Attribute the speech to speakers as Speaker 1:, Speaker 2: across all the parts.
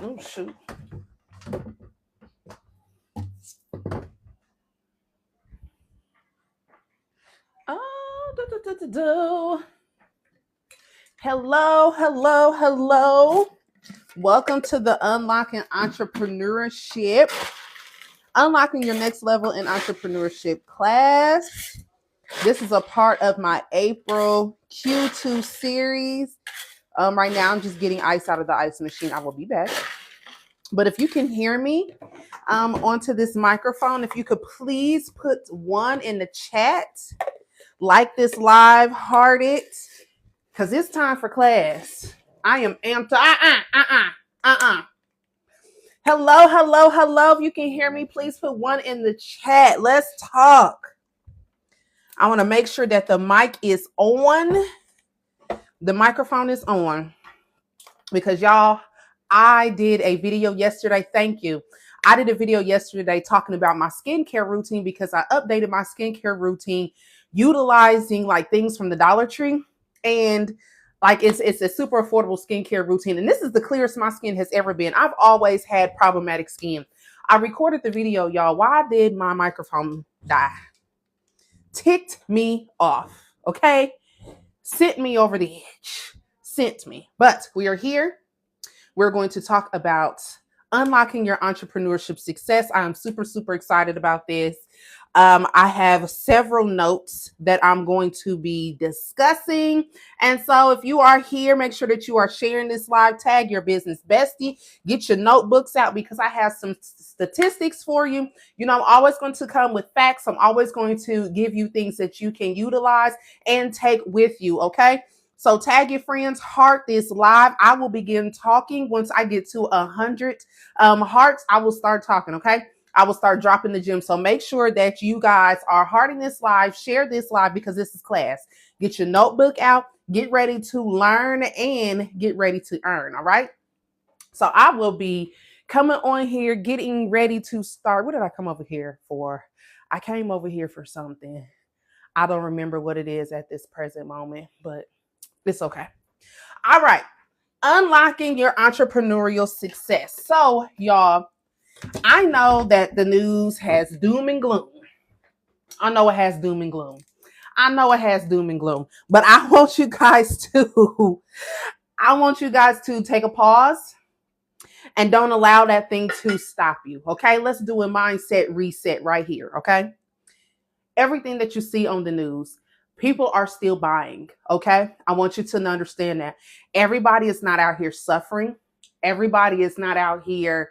Speaker 1: Oh, shoot. Oh, hello, hello, hello. Welcome to the Unlocking Entrepreneurship, Unlocking Your Next Level in Entrepreneurship class. This is a part of my April Q2 series. Right now, I'm just getting ice out of the ice machine. I will be back. But if you can hear me onto this microphone, if you could please put 1 in the chat, like this live, heart it, because it's time for class. I am amped. Hello, hello, hello. If you can hear me, please put 1 in the chat. Let's talk. I want to make sure that the mic is on. The microphone is on. Because y'all, I did a video yesterday. Thank you. I did a video yesterday talking about my skincare routine because I updated my skincare routine utilizing like things from the Dollar Tree. And like it's a super affordable skincare routine. And this is the clearest my skin has ever been. I've always had problematic skin. I recorded the video, y'all. Why did my microphone die? Ticked me off. Okay? Sent me over the edge. Sent me. But we are here. We're going to talk about unlocking your entrepreneurship success. I am super, super excited about this. I have several notes that I'm going to be discussing. And so if you are here, make sure that you are sharing this live, tag your business bestie, get your notebooks out because I have some statistics for you. You know, I'm always going to come with facts. I'm always going to give you things that you can utilize and take with you. Okay. So tag your friends, heart this live. I will begin talking. Once I get to 100 hearts, I will start talking, okay? I will start dropping the gem. So make sure that you guys are hearting this live, share this live because this is class. Get your notebook out, get ready to learn and get ready to earn, all right? So I will be coming on here, getting ready to start. What did I come over here for? I came over here for something. I don't remember what it is at this present moment, but it's okay. All right. Unlocking your entrepreneurial success. So, y'all, I know that the news has doom and gloom. I know it has doom and gloom. But I want you guys to take a pause and don't allow that thing to stop you. Okay? Let's do a mindset reset right here. Okay? Everything that you see on the news, people are still buying, okay? I want you to understand that. Everybody is not out here suffering. Everybody is not out here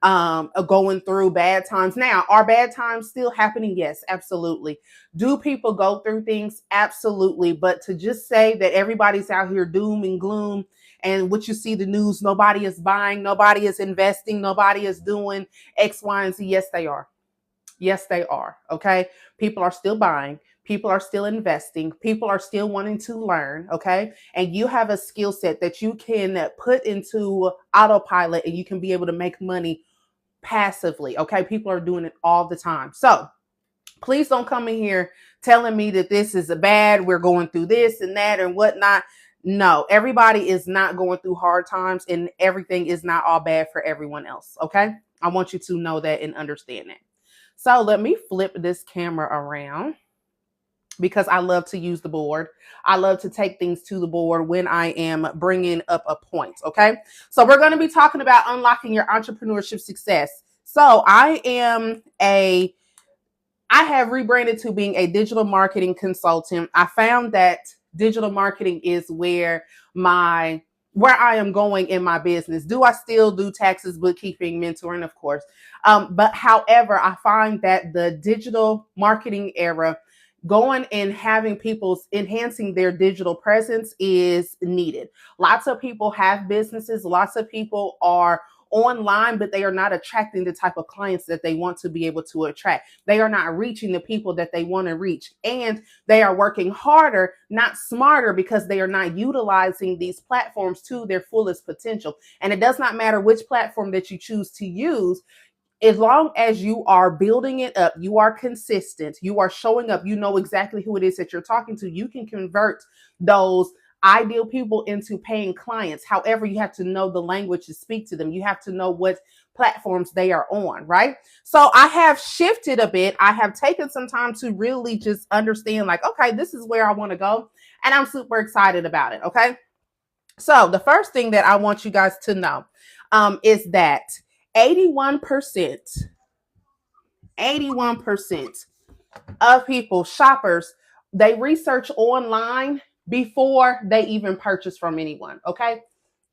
Speaker 1: going through bad times. Now, are bad times still happening? Yes, absolutely. Do people go through things? Absolutely. But to just say that everybody's out here doom and gloom and what you see the news, nobody is buying, nobody is investing, nobody is doing X, Y, and Z. Yes, they are. Yes, they are. Okay. People are still buying. People are still investing. People are still wanting to learn. Okay. And you have a skill set that you can put into autopilot and you can be able to make money passively. Okay. People are doing it all the time. So please don't come in here telling me that this is a bad, we're going through this and that and whatnot. No, everybody is not going through hard times and everything is not all bad for everyone else. Okay. I want you to know that and understand that. So let me flip this camera around because I love to use the board. I love to take things to the board when I am bringing up a point, okay? So we're going to be talking about unlocking your entrepreneurship success. So I have rebranded to being a digital marketing consultant. I found that digital marketing is where I am going in my business. Do I still do taxes, bookkeeping, mentoring? Of course. But however, I find that the digital marketing era, going and having people enhancing their digital presence is needed. Lots of people have businesses. Lots of people are online, but they are not attracting the type of clients that they want to be able to attract. They are not reaching the people that they want to reach. And they are working harder, not smarter, because they are not utilizing these platforms to their fullest potential. And it does not matter which platform that you choose to use. As long as you are building it up, you are consistent, you are showing up, you know exactly who it is that you're talking to, you can convert those ideal people into paying clients. However, you have to know the language to speak to them. You have to know what platforms they are on, right? So I have shifted a bit. I have taken some time to really just understand, like, okay, this is where I want to go. And I'm super excited about it. Okay. So the first thing that I want you guys to know is that 81%, 81% of people, shoppers, they research online before they even purchase from anyone. Okay.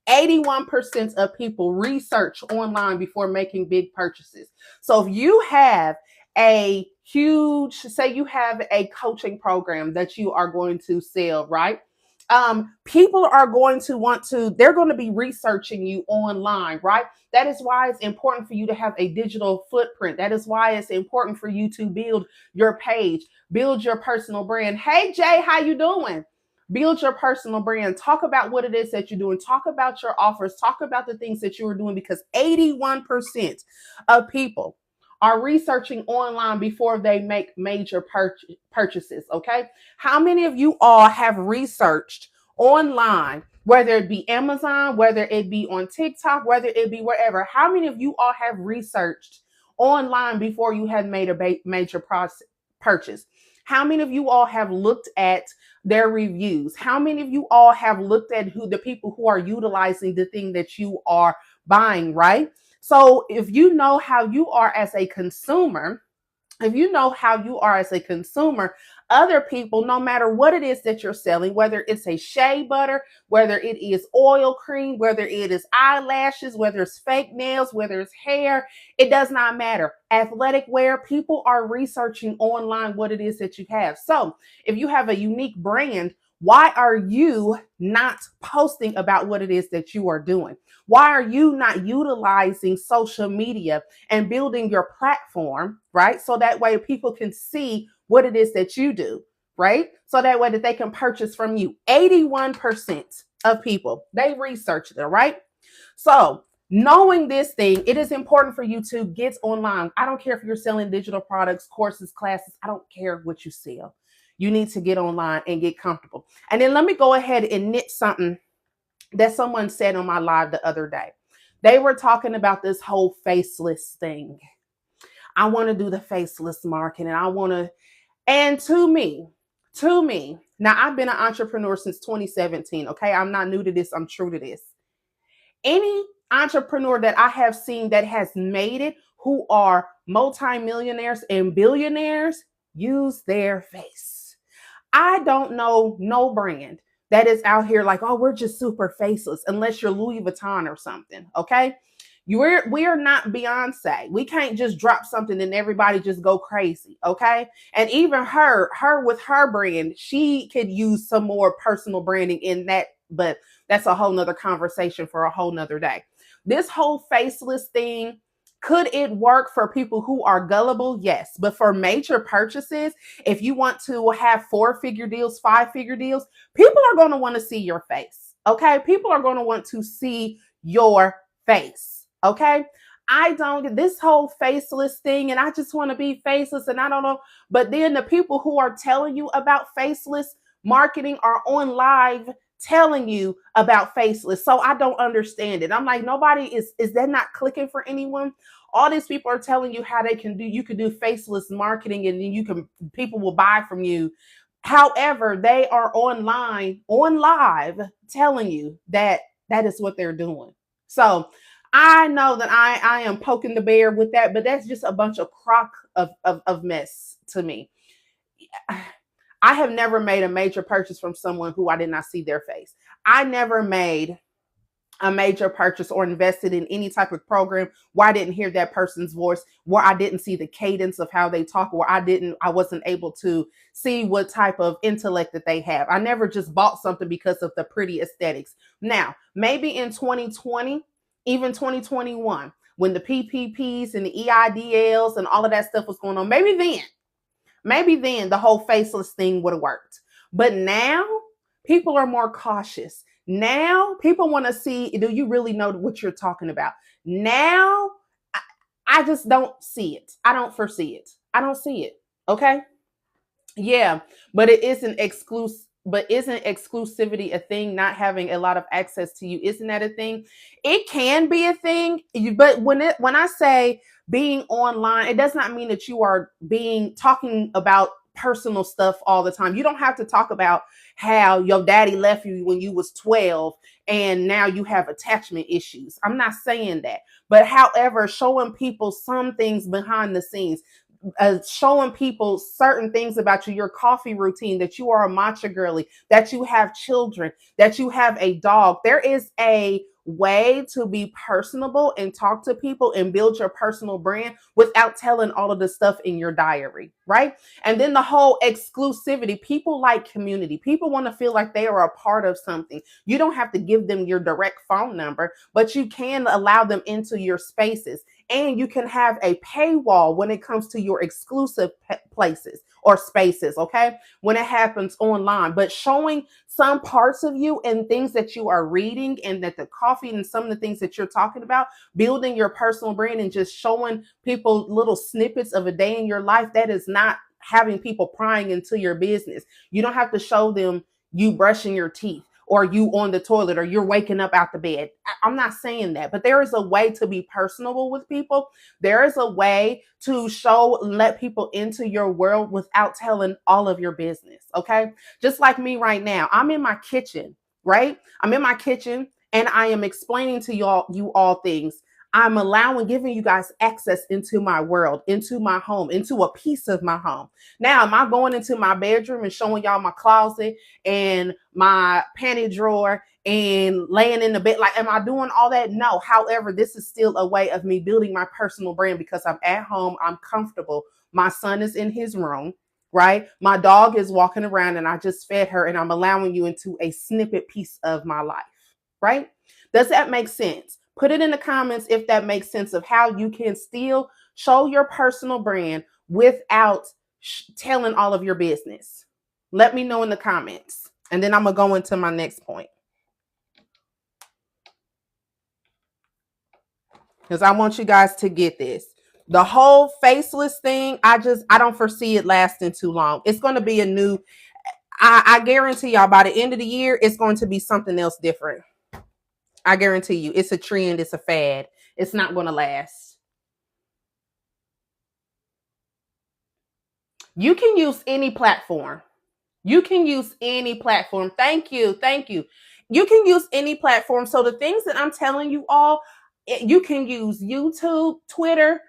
Speaker 1: 81% of people research online before making big purchases. So if you have a huge, say you have a coaching program that you are going to sell, right? People are going to they're going to be researching you online, right? That is why it's important for you to have a digital footprint. That is why it's important for you to build your page, build your personal brand. Hey, Jay, how you doing? Build your personal brand. Talk about what it is that you're doing. Talk about your offers. Talk about the things that you are doing, because 81% of people are researching online before they make major purchases. Okay. How many of you all have researched online, whether it be Amazon, whether it be on TikTok, whether it be wherever? How many of you all have researched online before you had made a major purchase? How many of you all have looked at their reviews? How many of you all have looked at who the people who are utilizing the thing that you are buying, right? So if you know how you are as a consumer, other people, no matter what it is that you're selling, whether it's a shea butter, whether it is oil cream, whether it is eyelashes, whether it's fake nails, whether it's hair, it does not matter. Athletic wear, people are researching online what it is that you have. So if you have a unique brand, why are you not posting about what it is that you are doing? Why are you not utilizing social media and building your platform, right? So that way people can see what it is that you do, right? So that way that they can purchase from you. 81% of people, they researched it, right? So knowing this thing, it is important for you to get online. I don't care if you're selling digital products, courses, classes. I don't care what you sell. You need to get online and get comfortable. And then let me go ahead and knit something that someone said on my live the other day. They were talking about this whole faceless thing. I want to do the faceless marketing. And to me, now I've been an entrepreneur since 2017. Okay. I'm not new to this. I'm true to this. Any entrepreneur that I have seen that has made it, who are multimillionaires and billionaires, use their face. I don't know no brand that is out here like, oh, we're just super faceless, unless you're Louis Vuitton or something. Okay. We are not Beyonce. We can't just drop something and everybody just go crazy. Okay. And even her with her brand, she could use some more personal branding in that, but that's a whole nother conversation for a whole nother day. This whole faceless thing, could it work for people who are gullible? Yes. But for major purchases, if you want to have 4-figure deals, 5-figure deals, people are going to want to see your face. Okay. People are going to want to see your face. Okay. I don't get this whole faceless thing, and I just want to be faceless, and I don't know. But then the people who are telling you about faceless marketing are on live telling you about faceless. So I don't understand it. I'm like, is that not clicking for anyone? All these people are telling you how you can do faceless marketing, and then people will buy from you. However, they are on live telling you that is what they're doing. So I know that I am poking the bear with that, but that's just a bunch of crock of mess to me. I have never made a major purchase from someone who I did not see their face. I never made a major purchase or invested in any type of program where I didn't hear that person's voice, where I didn't see the cadence of how they talk, where I wasn't able to see what type of intellect that they have. I never just bought something because of the pretty aesthetics. Now, maybe in 2020, even 2021, when the PPPs and the EIDLs and all of that stuff was going on, maybe then the whole faceless thing would have worked. But now people are more cautious. Now people want to see, do you really know what you're talking about? Now I just don't see it. I don't foresee it. I don't see it. Okay. Yeah. But it is an exclusive. But isn't exclusivity a thing? Not having a lot of access to you, isn't that a thing? It can be a thing, but when I say being online, it does not mean that you are being talking about personal stuff all the time. You don't have to talk about how your daddy left you when you was 12 and now you have attachment issues. I'm not saying that. But however, showing people some things behind the scenes, showing people certain things about you, your coffee routine, that you are a matcha girly, that you have children, that you have a dog. There is a way to be personable and talk to people and build your personal brand without telling all of the stuff in your diary, right? And then the whole exclusivity. People like community. People want to feel like they are a part of something. You don't have to give them your direct phone number, but you can allow them into your spaces. And you can have a paywall when it comes to your exclusive places or spaces, okay? When it happens online, but showing some parts of you and things that you are reading and that the coffee and some of the things that you're talking about, building your personal brand and just showing people little snippets of a day in your life, that is not having people prying into your business. You don't have to show them you brushing your teeth or you on the toilet or you're waking up out the bed. I'm not saying that, but there is a way to be personable with people. There is a way to let people into your world without telling all of your business, okay? Just like me right now, I'm in my kitchen, right? I'm in my kitchen and I am explaining to you all things. I'm giving you guys access into my world, into my home, into a piece of my home. Now, am I going into my bedroom and showing y'all my closet and my panty drawer and laying in the bed? Like, am I doing all that? No. However, this is still a way of me building my personal brand because I'm at home, I'm comfortable. My son is in his room, right? My dog is walking around and I just fed her and I'm allowing you into a snippet piece of my life, right? Does that make sense? Put it in the comments if that makes sense of how you can still show your personal brand without telling all of your business. Let me know in the comments. And then I'm going to go into my next point. Because I want you guys to get this. The whole faceless thing, I don't foresee it lasting too long. It's going to be I guarantee y'all by the end of the year, it's going to be something else different. I guarantee you, it's a trend, it's a fad. It's not going to last. You can use any platform. You can use any platform. Thank you. Thank you. You can use any platform. So the things that I'm telling you all, you can use YouTube, Twitter,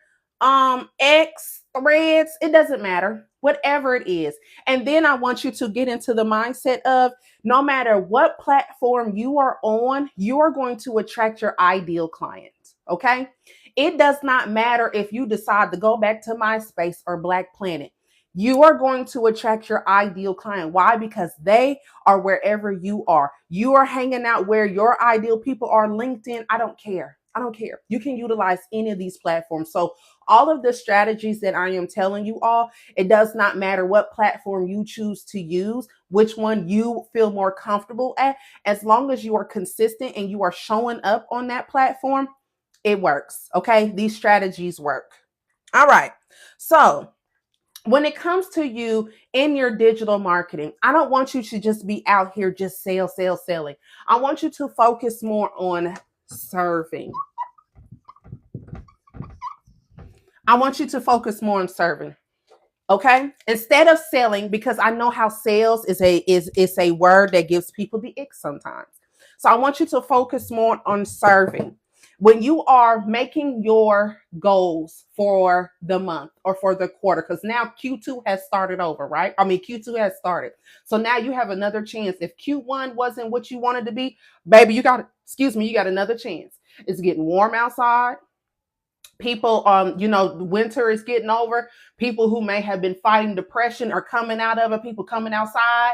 Speaker 1: X, Threads. It doesn't matter. Whatever it is. And then I want you to get into the mindset of no matter what platform you are on, you are going to attract your ideal client. Okay? It does not matter if you decide to go back to MySpace or Black Planet. You are going to attract your ideal client. Why? Because they are wherever you are. You are hanging out where your ideal people are. LinkedIn, I don't care. I don't care. You can utilize any of these platforms. So all of the strategies that I am telling you all, it does not matter what platform you choose to use, which one you feel more comfortable at. As long as you are consistent and you are showing up on that platform, it works. Okay. These strategies work. All right. So when it comes to you in your digital marketing, I don't want you to just be out here just selling. I want you to focus more on serving. I want you to focus more on serving. Okay? Instead of selling, because I know how sales is a word that gives people the ick sometimes. So I want you to focus more on serving. When you are making your goals for the month or for the quarter, because now Q2 has started over, right? I mean, Q2 has started. So now you have another chance. If Q1 wasn't what you wanted to be, baby, you got another chance. It's getting warm outside. People, winter is getting over. People who may have been fighting depression are coming out of it. People coming outside.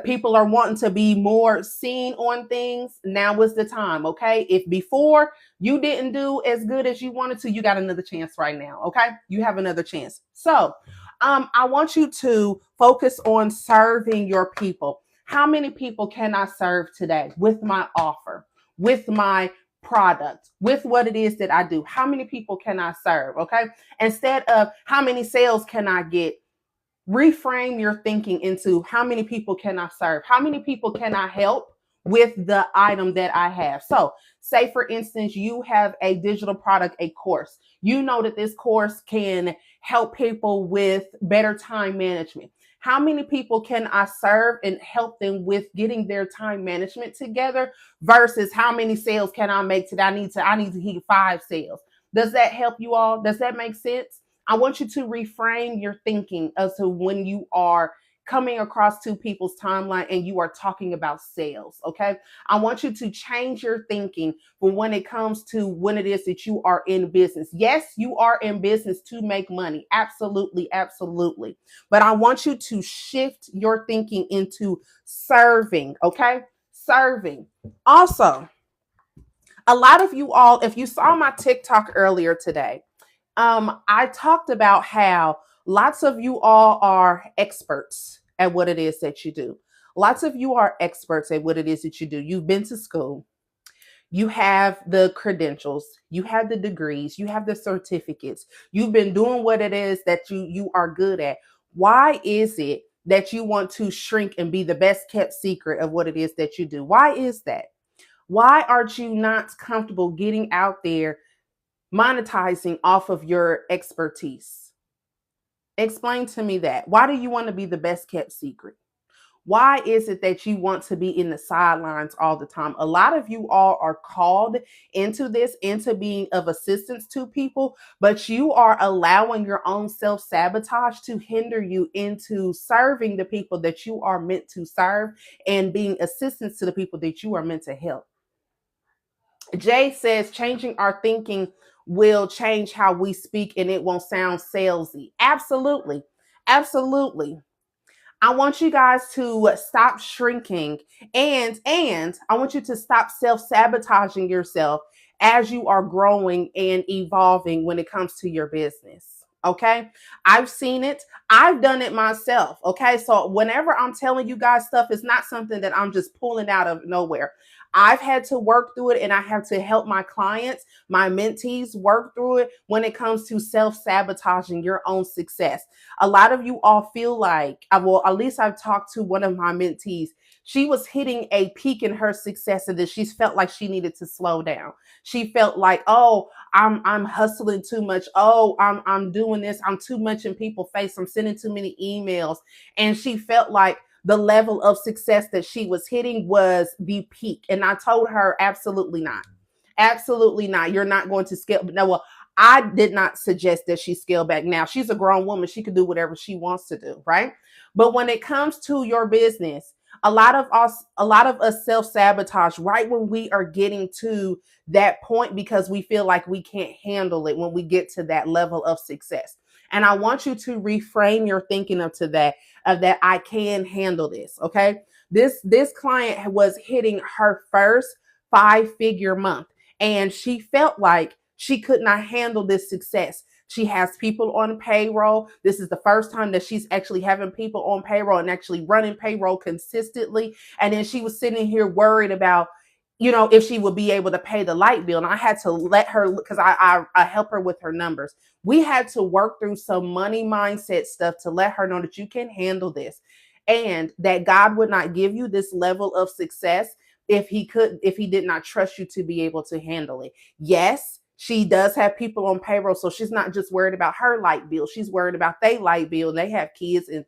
Speaker 1: People are wanting to be more seen on things. Now is the time, okay? If before you didn't do as good as you wanted to, you got another chance right now, okay? You have another chance. So I want you to focus on serving your people. How many people can I serve today with my offer, with my product, with what it is that I do? How many people can I serve, okay? Instead of how many sales can I get reframe your thinking into how many people can I serve? How many people can I help with the item that I have? So say for instance, you have a digital product, a course. You know that this course can help people with better time management. How many people can I serve and help them with getting their time management together versus how many sales can I make today? I need to hit 5 sales. Does that help you all? Does that make sense? I want you to reframe your thinking as to when you are coming across two people's timeline and you are talking about sales. Okay. I want you to change your thinking for when it comes to when it is that you are in business. Yes, you are in business to make money. Absolutely. Absolutely. But I want you to shift your thinking into serving. Okay. Serving. Also, a lot of you all, if you saw my TikTok earlier today, I talked about how lots of you all are experts at what it is that you do. Lots of you are experts at what it is that you do. You've been to school. You have the credentials, you have the degrees, you have the certificates. You've been doing what it is that you are good at. Why is it that you want to shrink and be the best kept secret of what it is that you do? Why is that? Why aren't you not comfortable getting out there monetizing off of your expertise? Explain to me that. Why do you want to be the best kept secret? Why is it that you want to be in the sidelines all the time? A lot of you all are called into this, into being of assistance to people, but you are allowing your own self-sabotage to hinder you into serving the people that you are meant to serve and being assistance to the people that you are meant to help. Jay says changing our thinking will change how we speak and it won't sound salesy. Absolutely. Absolutely. I want you guys to stop shrinking and I want you to stop self-sabotaging yourself as you are growing and evolving when it comes to your business. Okay? I've seen it. I've done it myself. Okay? So whenever I'm telling you guys stuff, it's not something that I'm just pulling out of nowhere. I've had to work through it and I have to help my clients, my mentees work through it when it comes to self-sabotaging your own success. A lot of you all feel like, well, at least I've talked to one of my mentees. She was hitting a peak in her success and then she felt like she needed to slow down. She felt like, oh, I'm hustling too much. Oh, I'm doing this. I'm too much in people's face. I'm sending too many emails. And she felt like the level of success that she was hitting was the peak. And I told her, absolutely not. Absolutely not. You're not going to scale. No, well, I did not suggest that she scale back. Now, she's a grown woman. She can do whatever she wants to do, right? But when it comes to your business, a lot of us self-sabotage right when we are getting to that point because we feel like we can't handle it when we get to that level of success. And I want you to reframe your thinking of that I can handle this. Okay. This client was hitting her first 5-figure month and she felt like she could not handle this success. She has people on payroll. This is the first time that she's actually having people on payroll and actually running payroll consistently. And then she was sitting here worried about, if she would be able to pay the light bill. And I had to let her, because I help her with her numbers. We had to work through some money mindset stuff to let her know that you can handle this and that God would not give you this level of success if he did not trust you to be able to handle it. Yes, she does have people on payroll, so she's not just worried about her light bill. She's worried about their light bill. They have kids and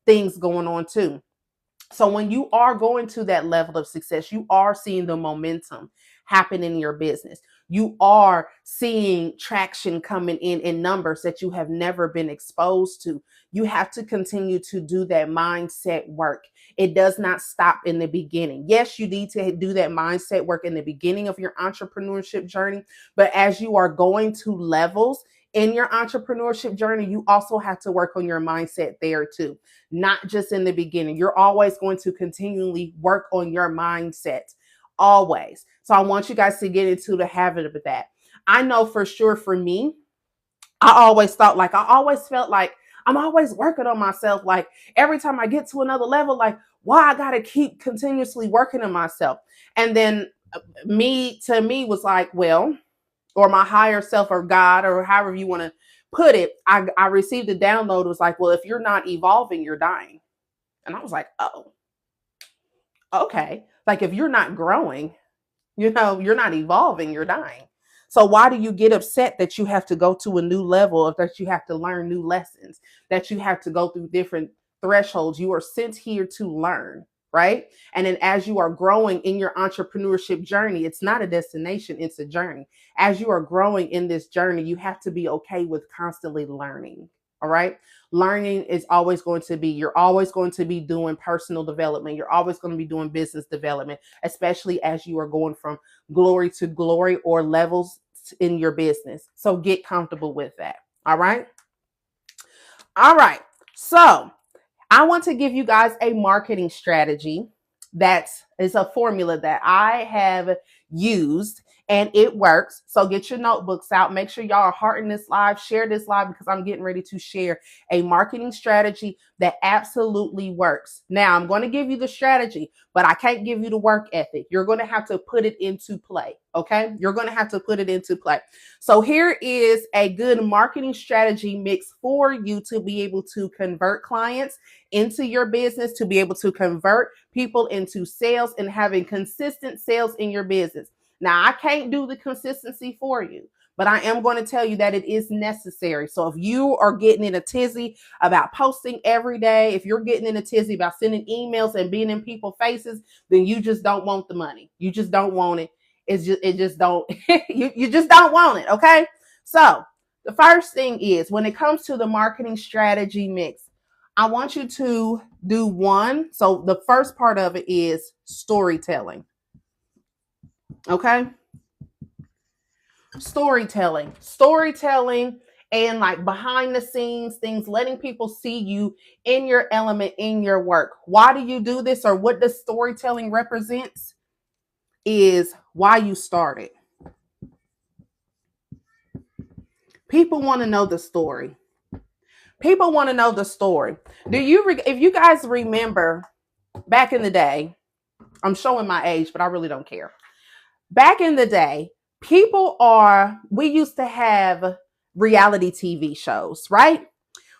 Speaker 1: things going on too. So when you are going to that level of success, you are seeing the momentum happen in your business. You are seeing traction coming in numbers that you have never been exposed to. You have to continue to do that mindset work. It does not stop in the beginning. Yes, you need to do that mindset work in the beginning of your entrepreneurship journey, but as you are going to levels in your entrepreneurship journey, you also have to work on your mindset there too, not just in the beginning. You're always going to continually work on your mindset, always. So I want you guys to get into the habit of that. I know for sure for me, I always felt like I'm always working on myself. Like every time I get to another level, like, why I got to keep continuously working on myself. And then me was like, well, or my higher self or God or however you want to put it, I received a download. It was like, well, if you're not evolving, you're dying. And I was like, oh, okay. Like if you're not growing, you're not evolving, you're dying. So why do you get upset that you have to go to a new level, or that you have to learn new lessons, that you have to go through different thresholds? You are sent here to learn, right? And then as you are growing in your entrepreneurship journey, it's not a destination, it's a journey. As you are growing in this journey, you have to be okay with constantly learning. All right. Learning is always going to be, you're always going to be doing personal development. You're always going to be doing business development, especially as you are going from glory to glory or levels in your business. So get comfortable with that. All right. All right. So I want to give you guys a marketing strategy that is a formula that I have used and it works. So get your notebooks out. Make sure y'all are hearting this live. Share this live because I'm getting ready to share a marketing strategy that absolutely works. Now, I'm going to give you the strategy, but I can't give you the work ethic. You're going to have to put it into play. Okay? You're going to have to put it into play. So here is a good marketing strategy mix for you to be able to convert clients into your business, to be able to convert people into sales and having consistent sales in your business. Now, I can't do the consistency for you, but I am going to tell you that it is necessary. So if you are getting in a tizzy about posting every day, if you're getting in a tizzy about sending emails and being in people's faces, then you just don't want the money. You just don't want it. It just don't, you just don't want it. Okay. So the first thing is, when it comes to the marketing strategy mix, I want you to do one. So the first part of it is storytelling. Okay. Storytelling and like behind the scenes things, letting people see you in your element, in your work. Why do you do this, or what does storytelling represents is why you started. People want to know the story. People want to know the story. If you guys remember back in the day, I'm showing my age, but I really don't care. Back in the day, we used to have reality TV shows, right?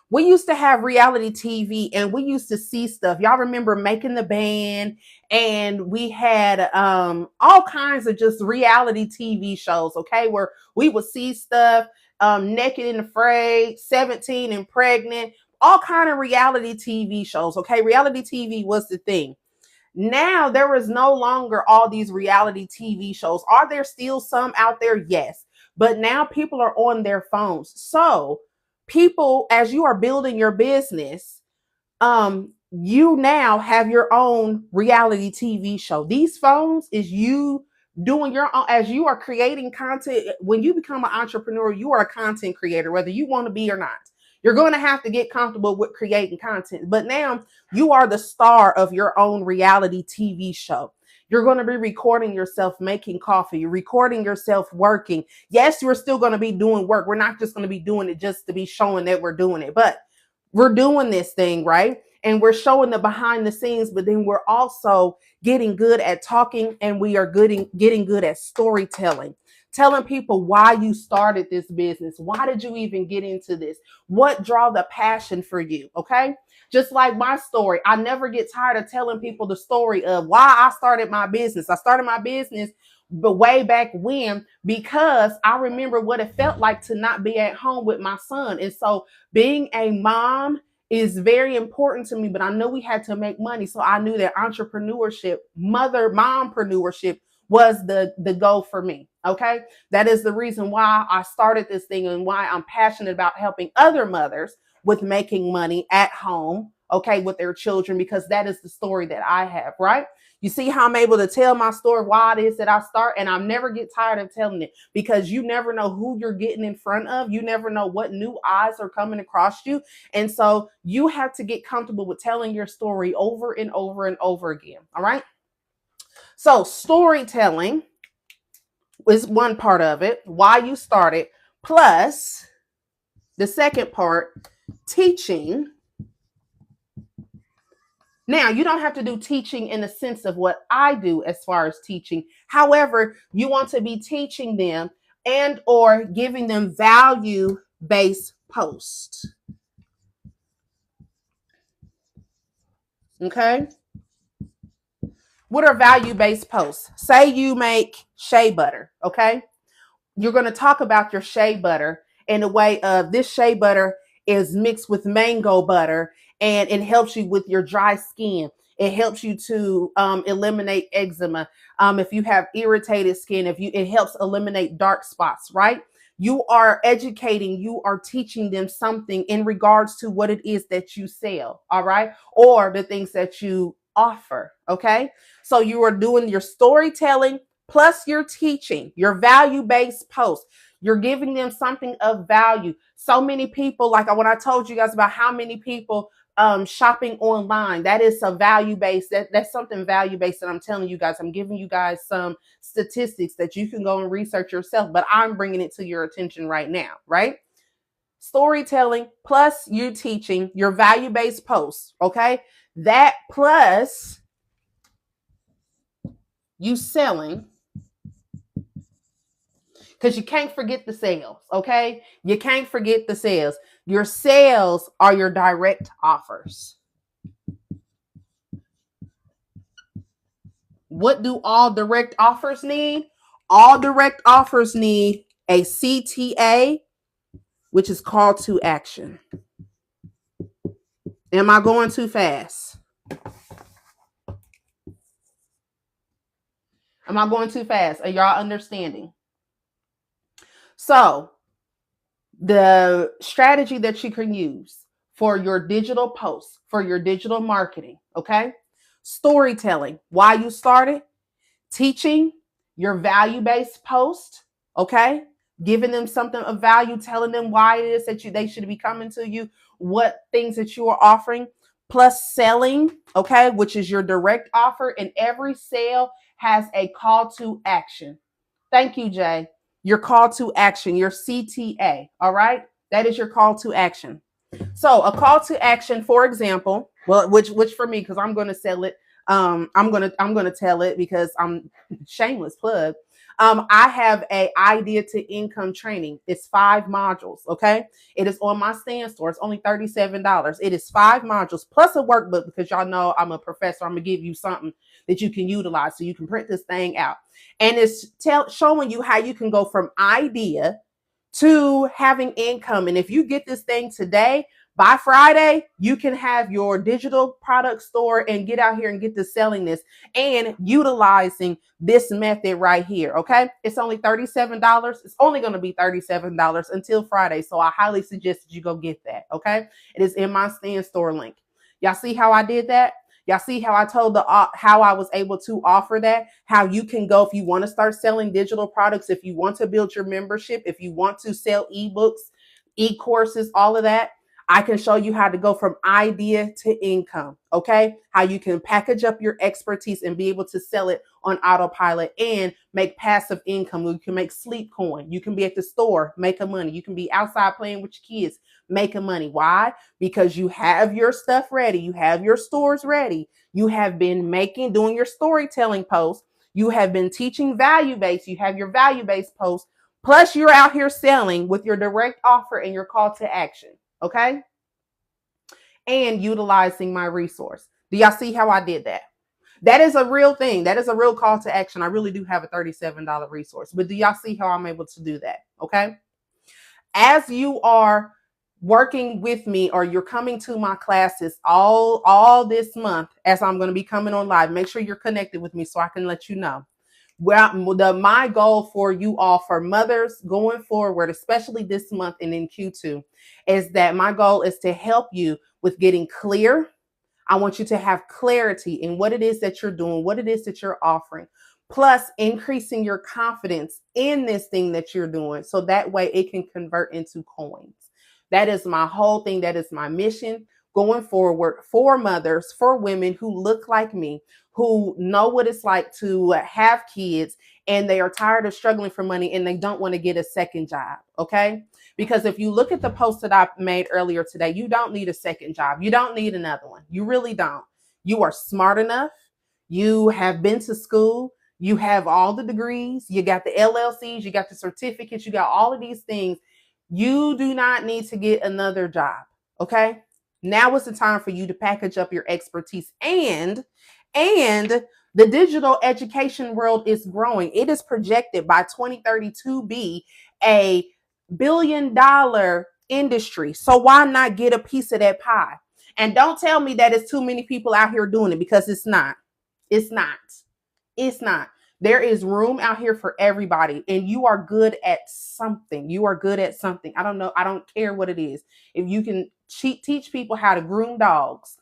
Speaker 1: We used to have reality TV and we used to see stuff. Y'all remember Making the Band, and we had all kinds of just reality TV shows, okay, where we would see stuff, Naked and Afraid, 17 and Pregnant, all kind of reality TV shows, okay? Reality TV was the thing. Now there is no longer all these reality TV shows. Are there still some out there? Yes. But now people are on their phones. So people, as you are building your business, you now have your own reality TV show. These phones is you doing your own, as you are creating content. When you become an entrepreneur, you are a content creator, whether you want to be or not. You're going to have to get comfortable with creating content. But now you are the star of your own reality TV show. You're going to be recording yourself making coffee. You're recording yourself working. Yes, you're still going to be doing work. We're not just going to be doing it just to be showing that we're doing it, but we're doing this thing, right? And we're showing the behind the scenes, but then we're also getting good at talking, and we are getting good at storytelling. Telling people why you started this business. Why did you even get into this? What draw the passion for you? Okay. Just like my story, I never get tired of telling people the story of why I started my business. I started my business but way back when, because I remember what it felt like to not be at home with my son. And so being a mom is very important to me, but I know we had to make money. So I knew that entrepreneurship, mompreneurship was the goal for me. Okay. That is the reason why I started this thing and why I'm passionate about helping other mothers with making money at home. Okay. With their children, because that is the story that I have, right? You see how I'm able to tell my story, why it is that I start, and I never get tired of telling it, because you never know who you're getting in front of. You never know what new eyes are coming across you. And so you have to get comfortable with telling your story over and over and over again. All right. So storytelling is one part of it, why you started, plus the second part, teaching. Now, you don't have to do teaching in the sense of what I do as far as teaching. However, you want to be teaching them and or giving them value-based post. Okay. What are value-based posts? Say you make shea butter. Okay. You're going to talk about your shea butter in a way of this shea butter is mixed with mango butter and it helps you with your dry skin. It helps you to eliminate eczema. If you have irritated skin, it helps eliminate dark spots, right? You are educating, you are teaching them something in regards to what it is that you sell, all right? Or the things that you offer, okay? So you are doing your storytelling, plus you're teaching your value-based post. You're giving them something of value. So many people, like when I told you guys about how many people shopping online, that is a value-based, that's something value-based that I'm telling you guys. I'm giving you guys some statistics that you can go and research yourself, but I'm bringing it to your attention right now, right? Storytelling plus you teaching your value-based posts, okay? That plus you selling, because you can't forget the sales, okay? You can't forget the sales. Your sales are your direct offers. What do all direct offers need? All direct offers need a CTA, which is call to action. Am I going too fast? Am I going too fast? Are y'all understanding? So, the strategy that you can use for your digital posts, for your digital marketing, okay? Storytelling, why you started, teaching your value-based post, okay? Giving them something of value, telling them why it is that they should be coming to you, what things that you are offering, plus selling, okay, which is your direct offer, and every sale has a call to action. Thank you, Jay. Your call to action, your CTA, all right? That is your call to action. So a call to action, for example, well, which for me, because I'm going to sell it. I'm gonna tell it because I'm shameless plug. I have a idea to income training. It's 5 modules. Okay, it is on my stand store. It's only $37. It is 5 modules plus a workbook because y'all know I'm a professor. I'm gonna give you something that you can utilize so you can print this thing out, and it's showing you how you can go from idea to having income. And if you get this thing today, by Friday, you can have your digital product store and get out here and get to selling this and utilizing this method right here. Okay. It's only $37. It's only going to be $37 until Friday. So I highly suggest that you go get that. Okay. It is in my stand store link. Y'all see how I did that? Y'all see how I told how I was able to offer that, how you can go if you want to start selling digital products, if you want to build your membership, if you want to sell ebooks, e-courses, all of that. I can show you how to go from idea to income, okay? How you can package up your expertise and be able to sell it on autopilot and make passive income. You can make sleep coin. You can be at the store making money. You can be outside playing with your kids making money. Why? Because you have your stuff ready. You have your stores ready. You have been doing your storytelling posts. You have been teaching value-based. You have your value-based posts. Plus you're out here selling with your direct offer and your call to action. Okay. And utilizing my resource. Do y'all see how I did that? That is a real thing. That is a real call to action. I really do have a $37 resource, but do y'all see how I'm able to do that? Okay. As you are working with me or you're coming to my classes all this month, as I'm going to be coming on live, make sure you're connected with me so I can let you know. Well, my goal for you all, for mothers going forward, especially this month and in Q2, is that my goal is to help you with getting clear. I want you to have clarity in what it is that you're doing, what it is that you're offering, plus increasing your confidence in this thing that you're doing. So that way it can convert into coins. That is my whole thing. That is my mission going forward for mothers, for women who look like me, who know what it's like to have kids and they are tired of struggling for money and they don't want to get a second job. Okay. Because if you look at the post that I made earlier today, you don't need a second job. You don't need another one. You really don't. You are smart enough. You have been to school. You have all the degrees. You got the LLCs. You got the certificates. You got all of these things. You do not need to get another job. Okay. Now is the time for you to package up your expertise, and the digital education world is growing. It is projected by 2030 to be a $1 billion industry. So why not get a piece of that pie? And don't tell me that it's too many people out here doing it, because it's not. It's not. It's not. There is room out here for everybody, and you are good at something. You are good at something. I don't know. I don't care what it is. If you can teach people how to groom dogs,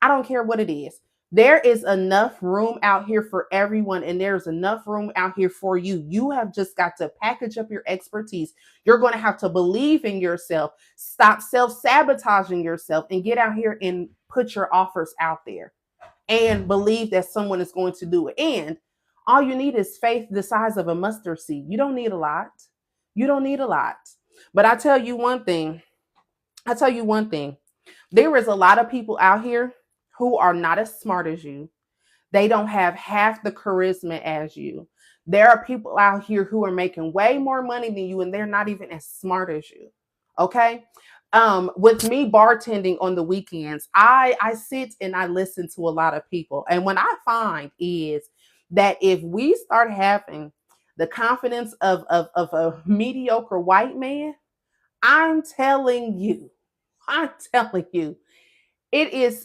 Speaker 1: I don't care what it is. There is enough room out here for everyone, and there's enough room out here for you. You have just got to package up your expertise. You're going to have to believe in yourself, stop self-sabotaging yourself, and get out here and put your offers out there and believe that someone is going to do it. And all you need is faith the size of a mustard seed. You don't need a lot. You don't need a lot. But I tell you one thing. There is a lot of people out here who are not as smart as you. They don't have half the charisma as you. There are people out here who are making way more money than you, and they're not even as smart as you. Okay. With me bartending on the weekends, I sit and I listen to a lot of people. And what I find is that if we start having the confidence of a mediocre white man, I'm telling you, it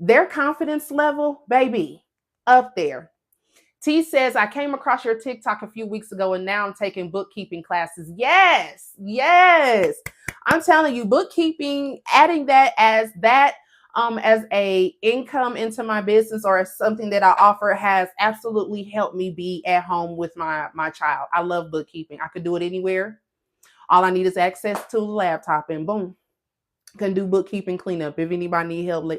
Speaker 1: their confidence level, baby, up there. T says, I came across your TikTok a few weeks ago, and now I'm taking bookkeeping classes. Yes. I'm telling you, bookkeeping, adding that as a income into my business, or as something that I offer, has absolutely helped me be at home with my child. I love bookkeeping. I could do it anywhere. All I need is access to the laptop, and boom, can do bookkeeping cleanup. If anybody need help,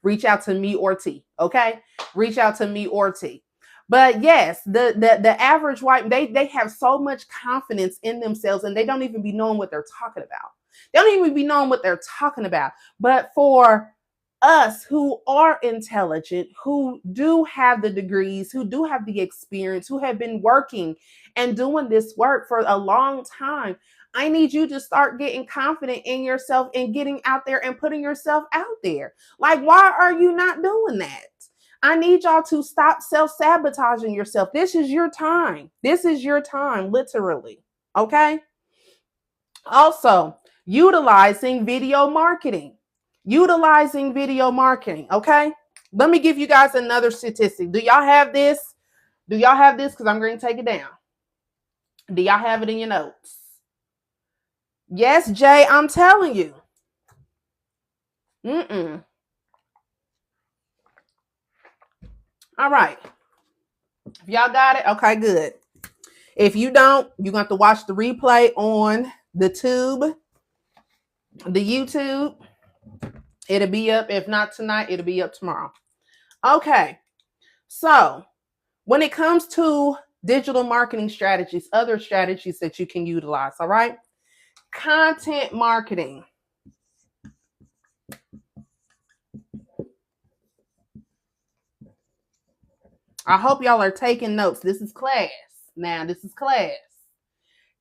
Speaker 1: reach out to me or T. Okay, reach out to me or T. But yes, the average white, they have so much confidence in themselves, and they don't even be knowing what they're talking about. They don't even be knowing what they're talking about. But for us who are intelligent, who do have the degrees, who do have the experience, who have been working and doing this work for a long time, I need you to start getting confident in yourself and getting out there and putting yourself out there. Like, why are you not doing that? I need y'all to stop self-sabotaging yourself. This is your time. This is your time, literally. Okay? Also, utilizing video marketing. Okay? Let me give you guys another statistic. Do y'all have this? Because I'm going to take it down. Do y'all have it in your notes? Yes, Jay, I'm telling you. All right. If y'all got it, okay, good. If you don't, you're going to have to watch the replay on the YouTube. It'll be up. If not tonight, it'll be up tomorrow. Okay. So when it comes to digital marketing strategies, other strategies that you can utilize, all right? Content marketing. I hope y'all are taking notes. This is class. Now, this is class.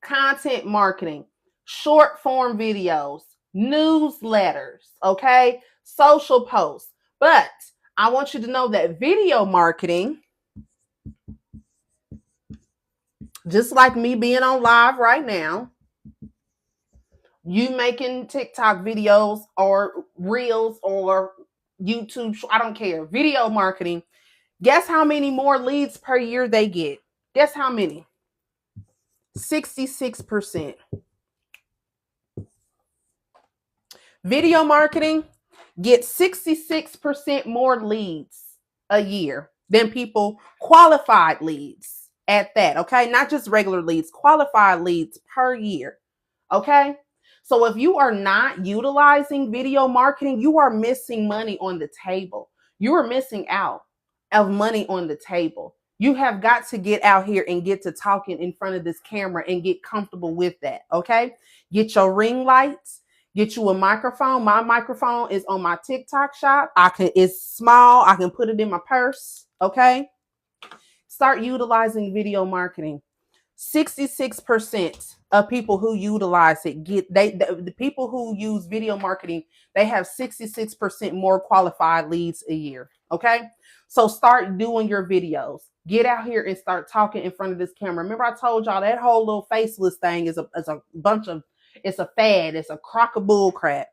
Speaker 1: Content marketing, short form videos, newsletters, okay? Social posts. But I want you to know that video marketing, just like me being on live right now, you making TikTok videos or reels or YouTube, I don't care, video marketing. Guess how many more leads per year they get? Guess how many? 66%. Video marketing gets 66% more leads a year than people, qualified leads at that, okay? Not just regular leads, qualified leads per year, okay? So if you are not utilizing video marketing, you are missing money on the table. You are missing out of money on the table. You have got to get out here and get to talking in front of this camera and get comfortable with that, okay? Get your ring lights, get you a microphone. My microphone is on my TikTok shop. It's small. I can put it in my purse, okay? Start utilizing video marketing. 66% of people who utilize it the people who use video marketing, they have 66% more qualified leads a year. Okay. So start doing your videos. Get out here and start talking in front of this camera. Remember, I told y'all that whole little faceless thing is a bunch of, it's a fad. It's a crock of bull crap.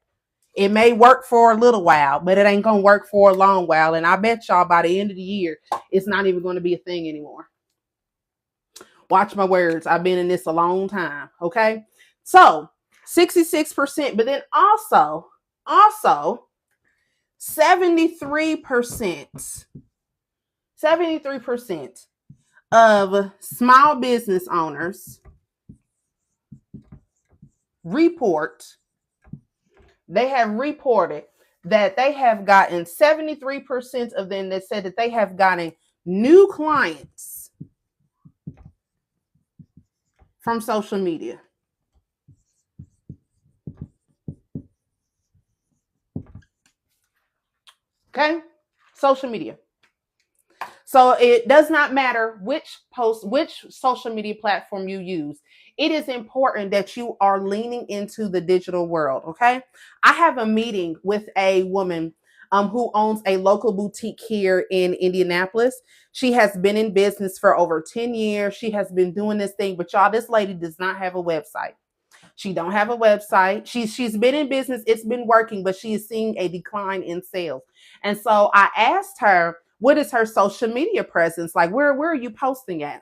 Speaker 1: It may work for a little while, but it ain't going to work for a long while. And I bet y'all by the end of the year, it's not even going to be a thing anymore. Watch my words. I've been in this a long time. Okay. So 66%, but then also 73% of small business owners they have reported that they have gotten 73% of them that said that they have gotten new clients from social media. Okay? Social media. So it does not matter which social media platform you use. It is important that you are leaning into the digital world. Okay. I have a meeting with a woman who owns a local boutique here in Indianapolis. She has been in business for over 10 years. She has been doing this thing, but y'all, this lady does not have a website. She don't have a website. She's been in business. It's been working, but she is seeing a decline in sales. And so I asked her, what is her social media presence? Like, where are you posting at?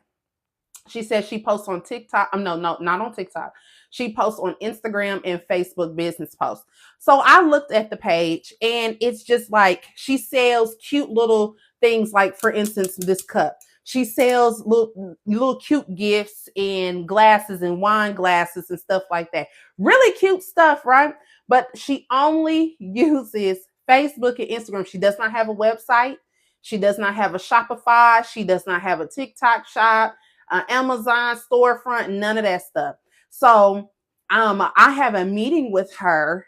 Speaker 1: She said she posts on TikTok. No, not on TikTok. She posts on Instagram and Facebook business posts. So I looked at the page and it's just like she sells cute little things, like, for instance, this cup. She sells little cute gifts and glasses and wine glasses and stuff like that. Really cute stuff, right? But she only uses Facebook and Instagram. She does not have a website. She does not have a Shopify. She does not have a TikTok shop, Amazon storefront, none of that stuff. So I have a meeting with her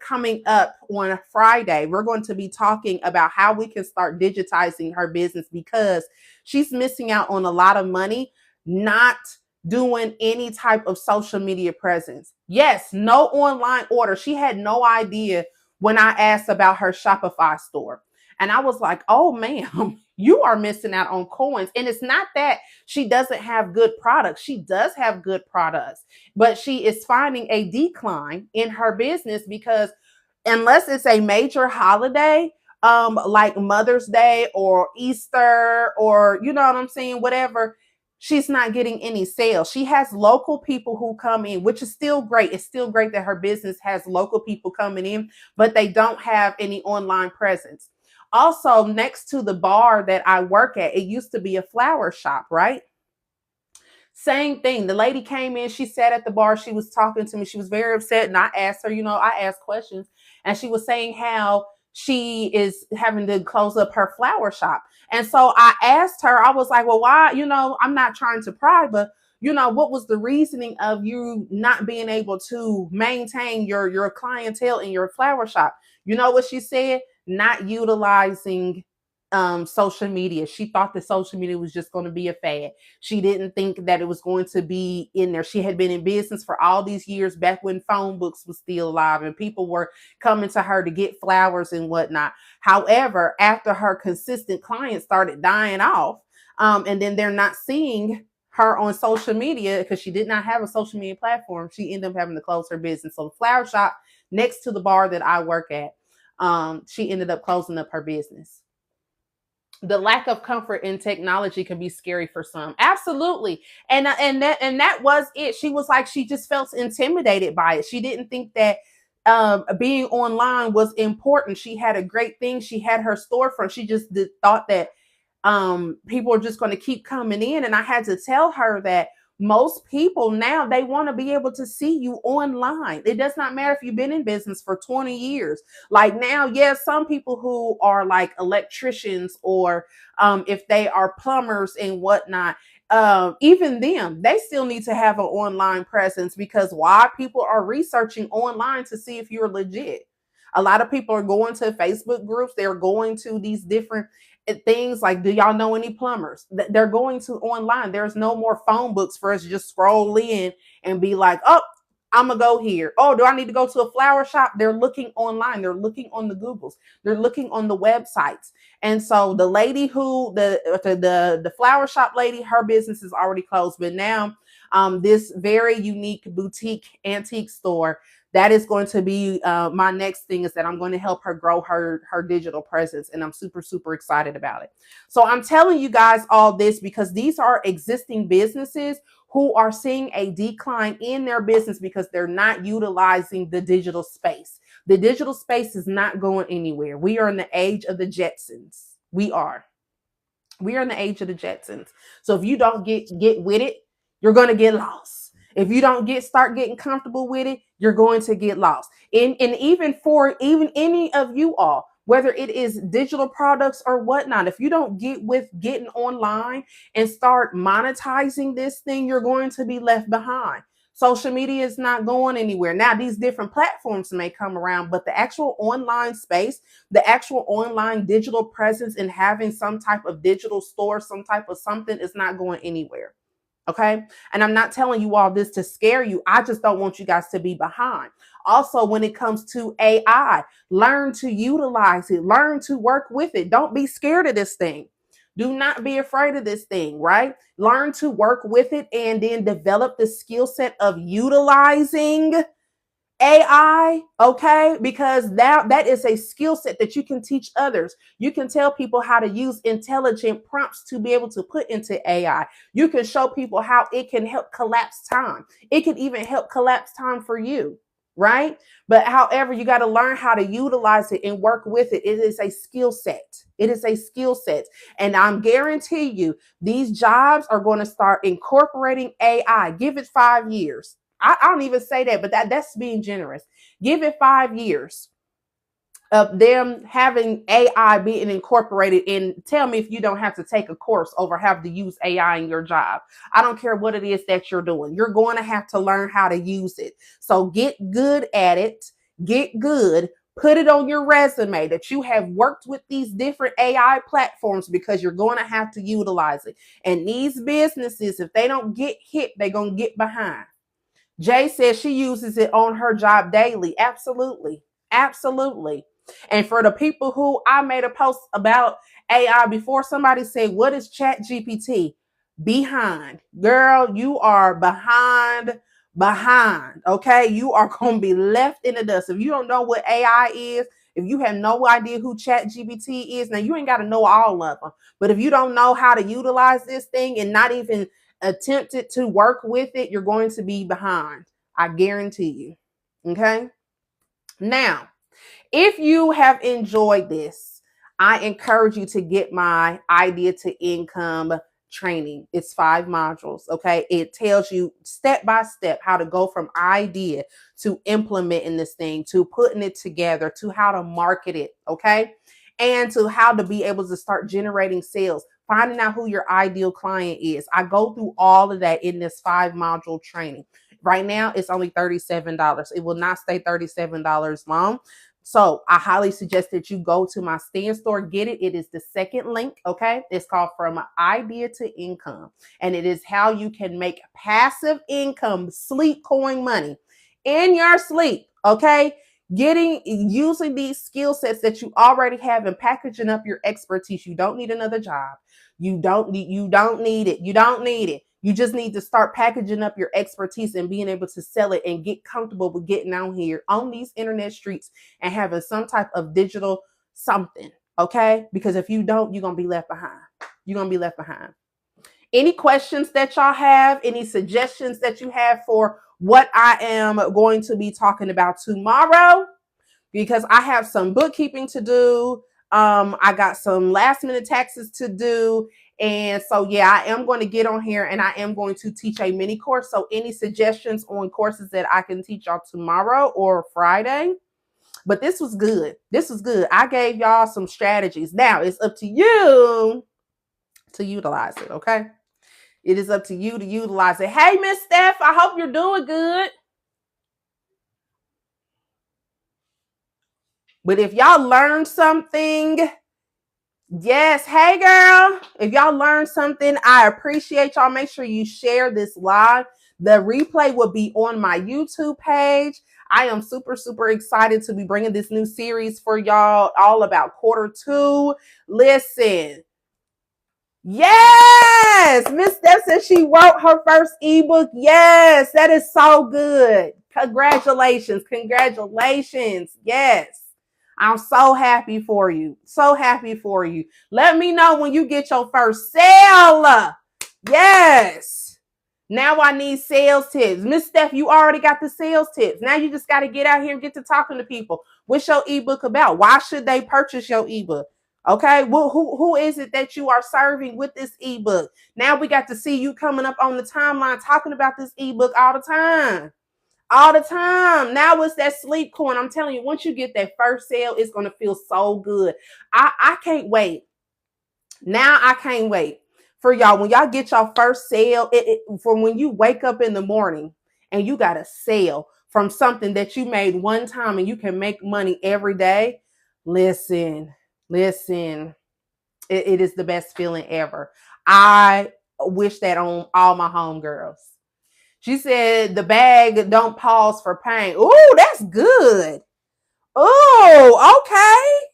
Speaker 1: coming up on Friday. We're going to be talking about how we can start digitizing her business, because she's missing out on a lot of money not doing any type of social media presence. Yes, no online order. She had no idea when I asked about her Shopify store. And I was like, oh, ma'am, you are missing out on coins. And it's not that she doesn't have good products. She does have good products, but she is finding a decline in her business because unless it's a major holiday, like Mother's Day or Easter, or, you know what I'm saying, whatever, she's not getting any sales. She has local people who come in, which is still great. It's still great that her business has local people coming in, but they don't have any online presence. Also, next to the bar that I work at, it used to be a flower shop, right? Same thing. The lady came in, she sat at the bar, she was talking to me, she was very upset, and I asked her, I asked questions, and she was saying how she is having to close up her flower shop. And so I asked her, I was like, well, why, I'm not trying to pry, but what was the reasoning of you not being able to maintain your clientele in your flower shop? You know what she said? Not utilizing social media. She thought that social media was just going to be a fad. She didn't think that it was going to be in there. She had been in business for all these years, back when phone books was still alive and people were coming to her to get flowers and whatnot. However, after her consistent clients started dying off, and then they're not seeing her on social media because she did not have a social media platform, she ended up having to close her business. So the flower shop next to the bar that I work at, she ended up closing up her business. The lack of comfort in technology can be scary for some. Absolutely. And that was it. She was like, she just felt intimidated by it. She didn't think that being online was important. She had a great thing. She had her storefront. She just thought that people are just going to keep coming in. And I had to tell her that most people now, they want to be able to see you online. It does not matter if you've been in business for 20 years. Like now, yes, some people who are like electricians or if they are plumbers and whatnot, even them, they still need to have an online presence, because why? People are researching online to see if you're legit. A lot of people are going to Facebook groups. They're going to these different things like, do y'all know any plumbers? They're going to online. There's no more phone books for us to just scroll in and be like, oh, I'm gonna go here. Oh, do I need to go to a flower shop? They're looking online. They're looking on the Googles. They're looking on the websites. And so the lady who the flower shop lady, her business is already closed. But now, this very unique boutique antique store, that is going to be my next thing, is that I'm going to help her grow her digital presence, and I'm super, super excited about it. So I'm telling you guys all this because these are existing businesses who are seeing a decline in their business because they're not utilizing the digital space. The digital space is not going anywhere. We are in the age of the Jetsons. We are in the age of the Jetsons. So if you don't get with it, you're going to get lost. If you don't start getting comfortable with it, you're going to get lost. And even for any of you all, whether it is digital products or whatnot, if you don't get with getting online and start monetizing this thing, you're going to be left behind. Social media is not going anywhere. Now, these different platforms may come around, but the actual online space, the actual online digital presence, and having some type of digital store, some type of something, is not going anywhere. Okay. And I'm not telling you all this to scare you. I just don't want you guys to be behind. Also, when it comes to AI, learn to utilize it, learn to work with it. Don't be scared of this thing. Do not be afraid of this thing, right? Learn to work with it and then develop the skill set of utilizing AI, okay? Because that is a skill set that you can teach others. You can tell people how to use intelligent prompts to be able to put into AI. You can show people how it can help collapse time. It can even help collapse time for you, right? But however, you got to learn how to utilize it and work with it. It is a skill set. It is a skill set. And I'm guarantee you, these jobs are going to start incorporating AI. Give it 5 years. I don't even say that, but that's being generous. Give it 5 years of them having AI being incorporated, and tell me if you don't have to take a course over how to use AI in your job. I don't care what it is that you're doing. You're going to have to learn how to use it. So get good at it. Get good. Put it on your resume that you have worked with these different AI platforms, because you're going to have to utilize it. And these businesses, if they don't get hit, they're going to get behind. Jay says she uses it on her job daily. Absolutely. Absolutely. And for the people who, I made a post about AI before, somebody said, what is Chat GPT? Behind. Girl, you are behind. Okay. You are going to be left in the dust. If you don't know what AI is, if you have no idea who Chat GPT is, now you ain't got to know all of them. But if you don't know how to utilize this thing and not even attempted to work with it, you're going to be behind. I guarantee you. Okay. Now, if you have enjoyed this, I encourage you to get my idea to income training. It's 5 modules. Okay. It tells you step by step how to go from idea to implementing this thing, to putting it together, to how to market it. Okay. And to how to be able to start generating sales, finding out who your ideal client is. I go through all of that in this 5 module training. Right now, it's only $37. It will not stay $37 long. So I highly suggest that you go to my Stand store, get it. It is the second link, okay? It's called From Idea to Income. And it is how you can make passive income, sleep coin money in your sleep, okay? Using these skill sets that you already have and packaging up your expertise. You don't need another job. You don't need it. You don't need it. You just need to start packaging up your expertise and being able to sell it and get comfortable with getting out here on these internet streets and having some type of digital something, okay? Because if you don't, you're going to be left behind. You're going to be left behind. Any questions that y'all have, any suggestions that you have for what I am going to be talking about tomorrow? Because I have some bookkeeping to do. I got some last minute taxes to do. And so, yeah, I am going to get on here and I am going to teach a mini course. So any suggestions on courses that I can teach y'all tomorrow or Friday? But this was good. This was good. I gave y'all some strategies. Now it's up to you to utilize it. Okay. It is up to you to utilize it. Hey, Miss Steph, I hope you're doing good. But if y'all learned something, Yes. Hey, girl. If y'all learned something, I appreciate y'all. Make sure you share this live. The replay will be on my YouTube page. I am super, super excited to be bringing this new series for y'all, all about quarter 2. Listen. Yes. Miss Steph said she wrote her first ebook. Yes. That is so good. Congratulations. Congratulations. Yes. I'm so happy for you. So happy for you. Let me know when you get your first sale. Yes. Now I need sales tips. Miss Steph, you already got the sales tips. Now you just got to get out here and get to talking to people. What's your ebook about? Why should they purchase your ebook? Okay, well, who is it that you are serving with this ebook? Now we got to see you coming up on the timeline talking about this ebook all the time. All the time. Now it's that sleep coin. I'm telling you, once you get that first sale, it's going to feel so good. I can't wait. Now I can't wait for y'all. When y'all get your first sale, from when you wake up in the morning and you got a sale from something that you made one time and you can make money every day. Listen. It is the best feeling ever. I wish that on all my homegirls. She said the bag don't pause for pain. Oh, that's good. Oh, okay.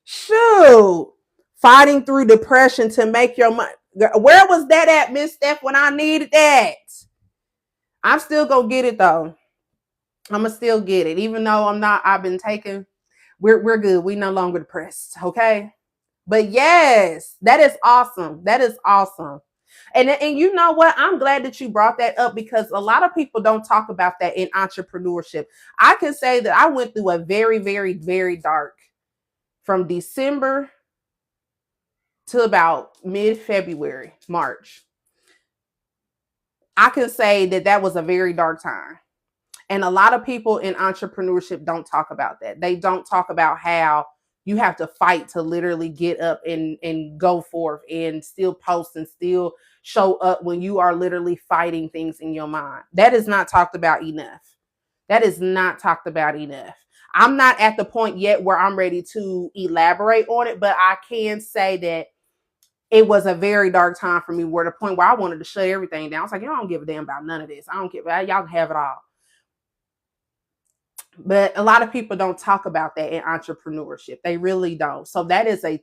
Speaker 1: Shoot. Fighting through depression to make your money. Where was that at, Miss Steph, when I needed that? I'm still gonna get it though. I'm gonna still get it. Even though I've been taking, we're good. We no longer depressed. Okay. But yes, that is awesome. That is awesome. And you know what? I'm glad that you brought that up because a lot of people don't talk about that in entrepreneurship. I can say that I went through a very, very, very dark from December to about mid-February, March. I can say that was a very dark time. And a lot of people in entrepreneurship don't talk about that. They don't talk about how you have to fight to literally get up and go forth and still post and still show up when you are literally fighting things in your mind. That is not talked about enough. That is not talked about enough. I'm not at the point yet where I'm ready to elaborate on it, but I can say that it was a very dark time for me, where the point where I wanted to shut everything down. I was like, y'all don't give a damn about none of this. I don't give a y'all can have it all. But a lot of people don't talk about that in entrepreneurship. They really don't. So that is a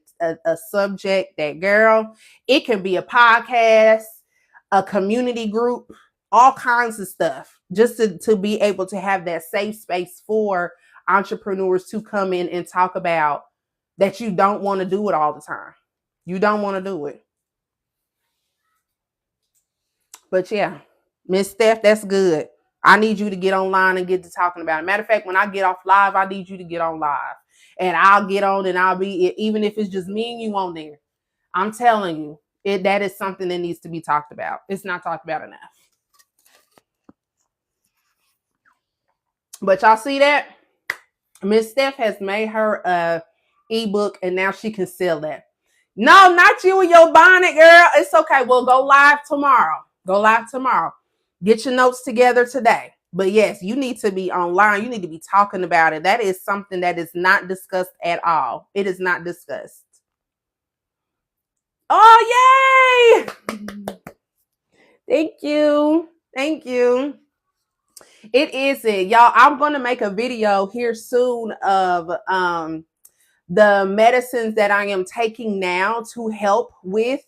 Speaker 1: subject that, girl, it can be a podcast, a community group, all kinds of stuff, just to be able to have that safe space for entrepreneurs to come in and talk about that. You don't want to do it all the time. You don't want to do it. But yeah, Miss Steph, that's good. I need you to get online and get to talking about it. Matter of fact, when I get off live, I need you to get on live. And I'll get on and I'll be, even if it's just me and you on there. I'm telling you, that is something that needs to be talked about. It's not talked about enough. But y'all see that? Miss Steph has made her ebook and now she can sell that. No, not you and your bonnet, girl. It's okay. We'll go live tomorrow. Go live tomorrow. Get your notes together today. But yes, you need to be online. You need to be talking about it. That is something that is not discussed at all. It is not discussed. Oh, yay! Thank you. Thank you. It is it. Y'all, I'm going to make a video here soon of the medicines that I am taking now to help with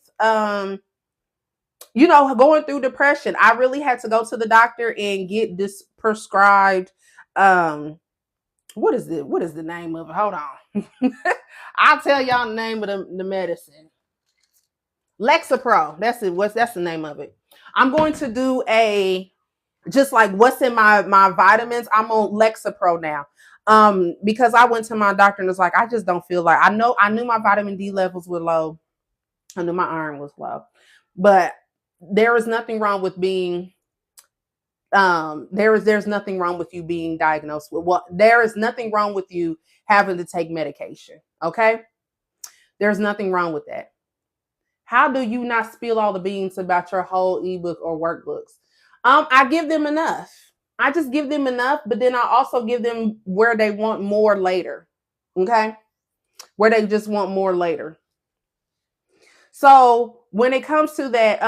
Speaker 1: going through depression. I really had to go to the doctor and get this prescribed. What is the name of it? Hold on. I'll tell y'all the name of the medicine. Lexapro. That's it. That's the name of it. I'm going to do just like what's in my vitamins. I'm on Lexapro now. Because I went to my doctor and was like, I just don't feel like, I knew my vitamin D levels were low. I knew my iron was low, but there is nothing wrong with being, there's nothing wrong with you being diagnosed with there is nothing wrong with you having to take medication. Okay. There's nothing wrong with that. How do you not spill all the beans about your whole ebook or workbooks? I give them enough. I just give them enough, but then I also give them where they want more later. Okay. Where they just want more later. So when it comes to that,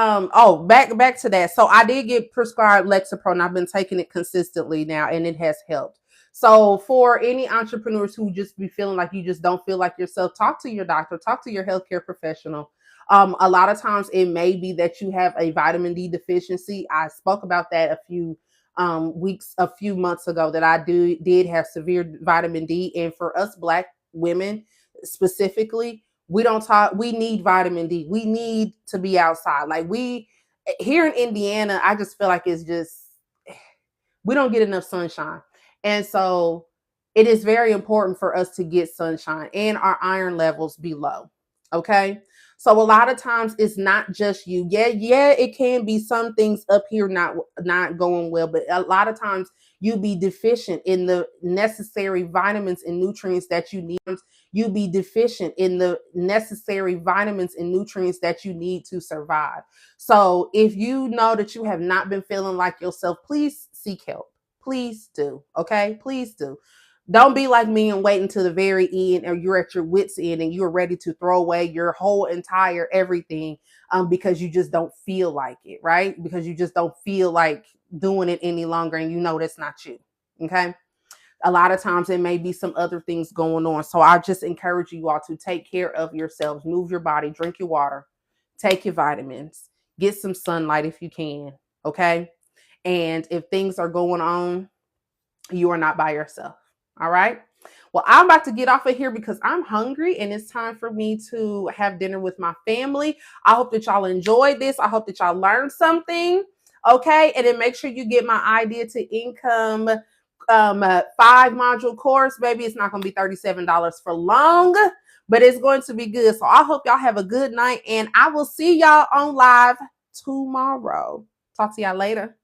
Speaker 1: back to that. So I did get prescribed Lexapro, and I've been taking it consistently now, and it has helped. So for any entrepreneurs who just be feeling like you just don't feel like yourself, talk to your doctor, talk to your healthcare professional. A lot of times it may be that you have a vitamin D deficiency. I spoke about that a few months ago, that I did have severe vitamin D, and for us Black women specifically, we need vitamin D. We need to be outside. Like, we here in Indiana, I just feel like it's just, we don't get enough sunshine. And so it is very important for us to get sunshine and our iron levels be low. Okay. So a lot of times it's not just you. Yeah, it can be some things up here not going well, but a lot of times you be deficient in the necessary vitamins and nutrients that you need. You be deficient in the necessary vitamins and nutrients that you need to survive. So if you know that you have not been feeling like yourself, please seek help. Please do. Okay. Please do. Don't be like me and wait until the very end, or you're at your wits' end and you're ready to throw away your whole entire everything, because you just don't feel like it, right? Because you just don't feel like doing it any longer, and you know that's not you. Okay. A lot of times it may be some other things going on. So I just encourage you all to take care of yourselves, move your body, drink your water, take your vitamins, get some sunlight if you can. Okay. And if things are going on, you are not by yourself. All right. Well, I'm about to get off of here because I'm hungry and it's time for me to have dinner with my family. I hope that y'all enjoyed this. I hope that y'all learned something. Okay. And then make sure you get my idea to income 5-module course. Baby, it's not going to be $37 for long, but it's going to be good. So I hope y'all have a good night, and I will see y'all on live tomorrow. Talk to y'all later.